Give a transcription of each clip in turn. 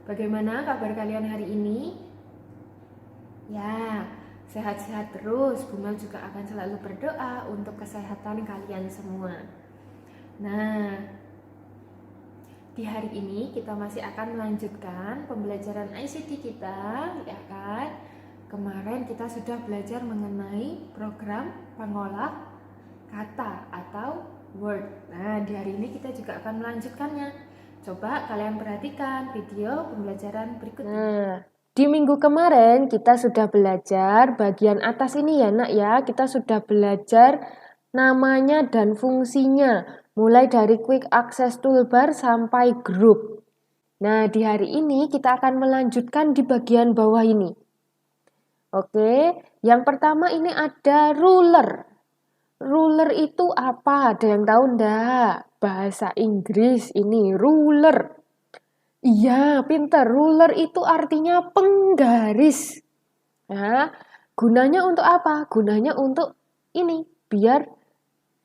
Bagaimana kabar kalian hari ini? Ya, sehat-sehat terus. Bu Mel juga akan selalu berdoa untuk kesehatan kalian semua. Nah, di hari ini kita masih akan melanjutkan pembelajaran ICT kita, ya kan? Kemarin kita sudah belajar mengenai program pengolah kata atau word. Nah, di hari ini kita juga akan melanjutkannya. Coba kalian perhatikan video pembelajaran berikut ini. Nah, di minggu kemarin kita sudah belajar bagian atas ini ya nak ya. Kita sudah belajar namanya dan fungsinya. Mulai dari quick access toolbar sampai group. Nah, di hari ini kita akan melanjutkan di bagian bawah ini. Oke, yang pertama ini ada ruler. Ruler itu apa? Ada yang tahu enggak? Bahasa Inggris ini ruler. Iya, pinter. Ruler itu artinya penggaris. Nah, gunanya untuk apa? Gunanya untuk ini, biar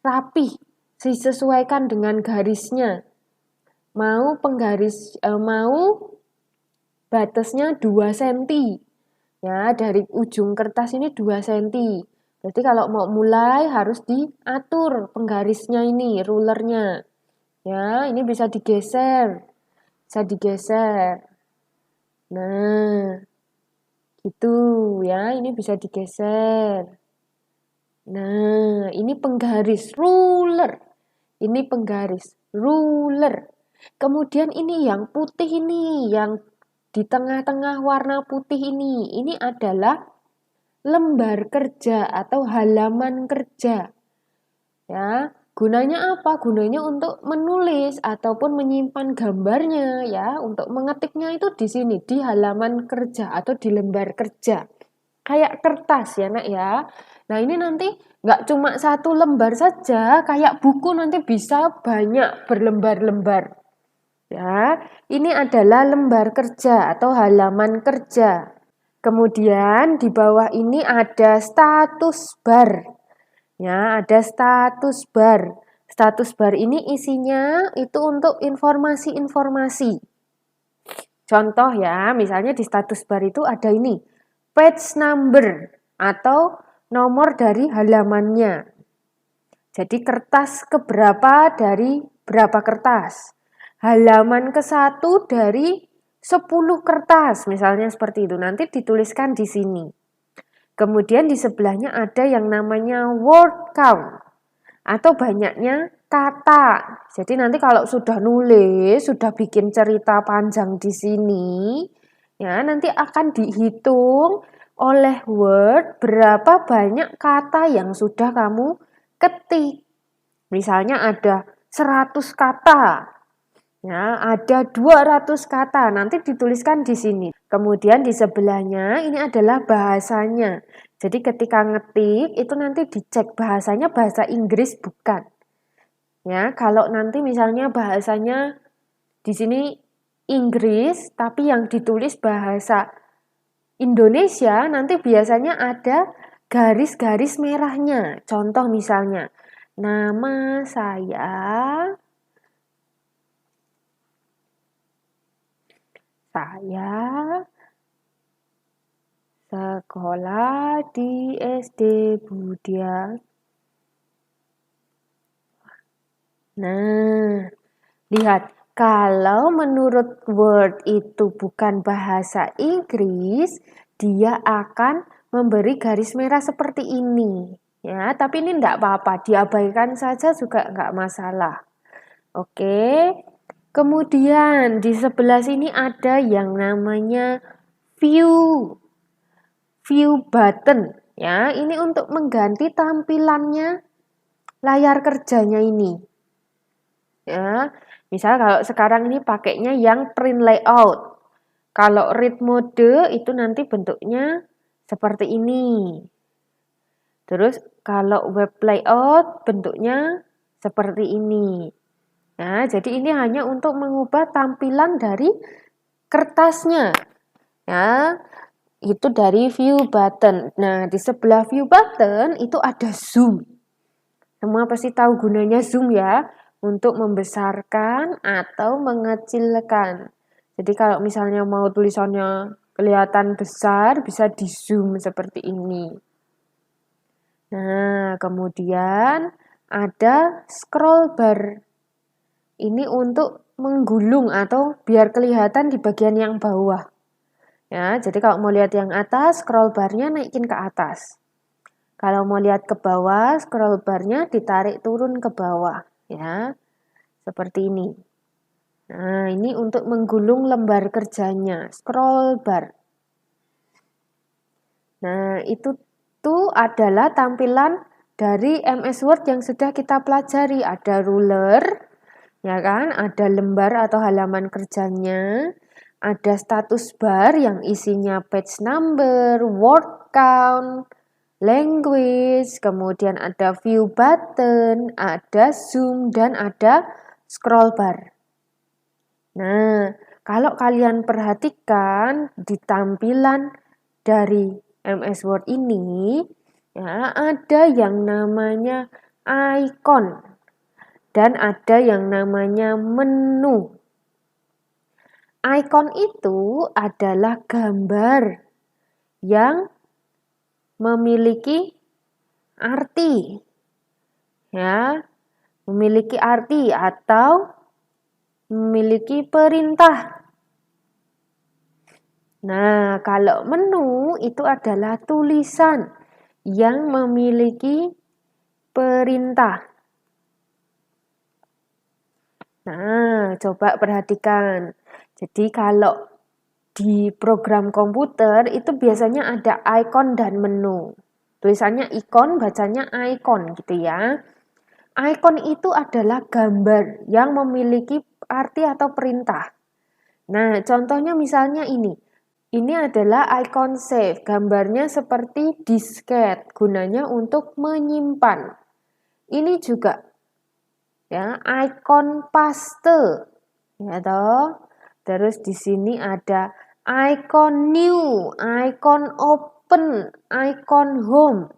rapih, disesuaikan dengan garisnya. Mau batasnya 2 cm. Ya, dari ujung kertas ini 2 cm. Berarti kalau mau mulai harus diatur penggarisnya ini, rulernya. Ya, ini bisa digeser. Bisa digeser. Nah, gitu ya, ini bisa digeser. Nah, ini penggaris, ruler. Ini penggaris, ruler. Kemudian ini yang putih ini, yang di tengah-tengah warna putih ini adalah lembar kerja atau halaman kerja. Ya, gunanya apa? Gunanya untuk menulis ataupun menyimpan gambarnya ya, untuk mengetiknya itu di sini di halaman kerja atau di lembar kerja. Kayak kertas ya, Nak ya. Nah, ini nanti nggak cuma satu lembar saja, kayak buku nanti bisa banyak berlembar-lembar. Ya, ini adalah lembar kerja atau halaman kerja. Kemudian di bawah ini ada status bar. Ya, ada status bar. Status bar ini isinya itu untuk informasi-informasi. Contoh ya, misalnya di status bar itu ada ini, page number atau nomor dari halamannya. Jadi kertas keberapa dari berapa kertas. Halaman ke-1 dari 10 kertas, misalnya seperti itu. Nanti dituliskan di sini. Kemudian di sebelahnya ada yang namanya word count atau banyaknya kata. Jadi nanti kalau sudah nulis, sudah bikin cerita panjang di sini, ya nanti akan dihitung oleh Word berapa banyak kata yang sudah kamu ketik. Misalnya ada 100 kata. Ya, ada 200 kata, nanti dituliskan di sini. Kemudian di sebelahnya ini adalah bahasanya. Jadi ketika ngetik itu nanti dicek bahasanya bahasa Inggris bukan. Ya, kalau nanti misalnya bahasanya di sini Inggris tapi yang ditulis bahasa Indonesia, nanti biasanya ada garis-garis merahnya. Contoh misalnya, nama saya sekolah di SD Budia. Nah, lihat, kalau menurut Word itu bukan bahasa Inggris, dia akan memberi garis merah seperti ini. Ya, tapi ini enggak apa-apa, diabaikan saja juga enggak masalah. Oke. Kemudian di sebelah sini ada yang namanya view button ya. Ini untuk mengganti tampilannya layar kerjanya ini. Ya, misal kalau sekarang ini pakainya yang print layout. Kalau read mode itu nanti bentuknya seperti ini. Terus kalau web layout bentuknya seperti ini. Nah, jadi ini hanya untuk mengubah tampilan dari kertasnya. Ya, itu dari view button. Nah, di sebelah view button itu ada zoom. Semua pasti tahu gunanya zoom ya, untuk membesarkan atau mengecilkan. Jadi kalau misalnya mau tulisannya kelihatan besar, bisa di zoom seperti ini. Nah, kemudian ada scroll bar. Ini untuk menggulung atau biar kelihatan di bagian yang bawah. Ya, jadi kalau mau lihat yang atas, scroll barnya naikin ke atas. Kalau mau lihat ke bawah, scroll barnya ditarik turun ke bawah. Ya, seperti ini. Nah, ini untuk menggulung lembar kerjanya, scroll bar. Nah, itu tuh adalah tampilan dari MS Word yang sudah kita pelajari. Ada ruler, ya kan? Ada lembar atau halaman kerjanya. Ada status bar yang isinya page number, word count, language, kemudian ada view button, ada zoom, dan ada scroll bar. Nah, kalau kalian perhatikan di tampilan dari MS Word ini, ya, ada yang namanya icon dan ada yang namanya menu. Icon itu adalah gambar yang memiliki arti, ya, memiliki arti atau memiliki perintah. Nah, kalau menu itu adalah tulisan yang memiliki perintah. Nah, coba perhatikan. Jadi kalau di program komputer itu biasanya ada icon dan menu. Tulisannya ikon, bacanya icon gitu ya. Icon itu adalah gambar yang memiliki arti atau perintah. Nah, contohnya misalnya ini. Ini adalah icon save, gambarnya seperti disket, gunanya untuk menyimpan. Ini juga ya, icon paste. Ya toh. Terus di sini ada icon new, icon open, icon home.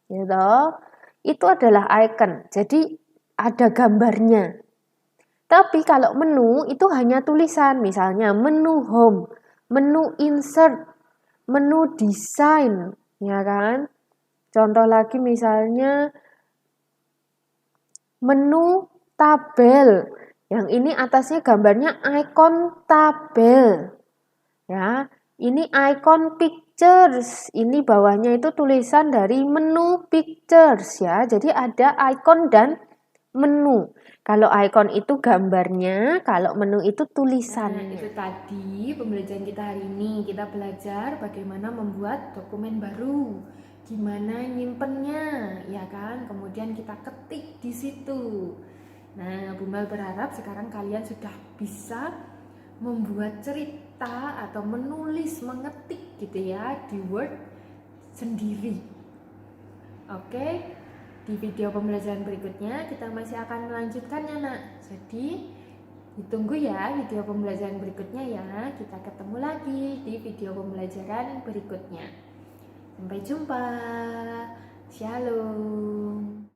Ya toh. Itu adalah icon. Jadi ada gambarnya. Tapi kalau menu itu hanya tulisan, misalnya menu home, menu insert, menu desain, ya kan? Contoh lagi misalnya menu tabel. Yang ini atasnya gambarnya icon tabel. Ya, ini icon pictures. Ini bawahnya itu tulisan dari menu pictures ya. Jadi ada icon dan menu. Kalau icon itu gambarnya, kalau menu itu tulisannya. Nah, itu tadi pembelajaran kita hari ini. Kita belajar bagaimana membuat dokumen baru, gimana nyimpennya, ya kan? Kemudian kita ketik di situ. Nah, Bumbal berharap sekarang kalian sudah bisa membuat cerita atau menulis, mengetik gitu ya di Word sendiri. Oke? Di video pembelajaran berikutnya kita masih akan melanjutkannya nak. Jadi ditunggu ya video pembelajaran berikutnya ya. Kita ketemu lagi di video pembelajaran berikutnya. Sampai jumpa. Shalom.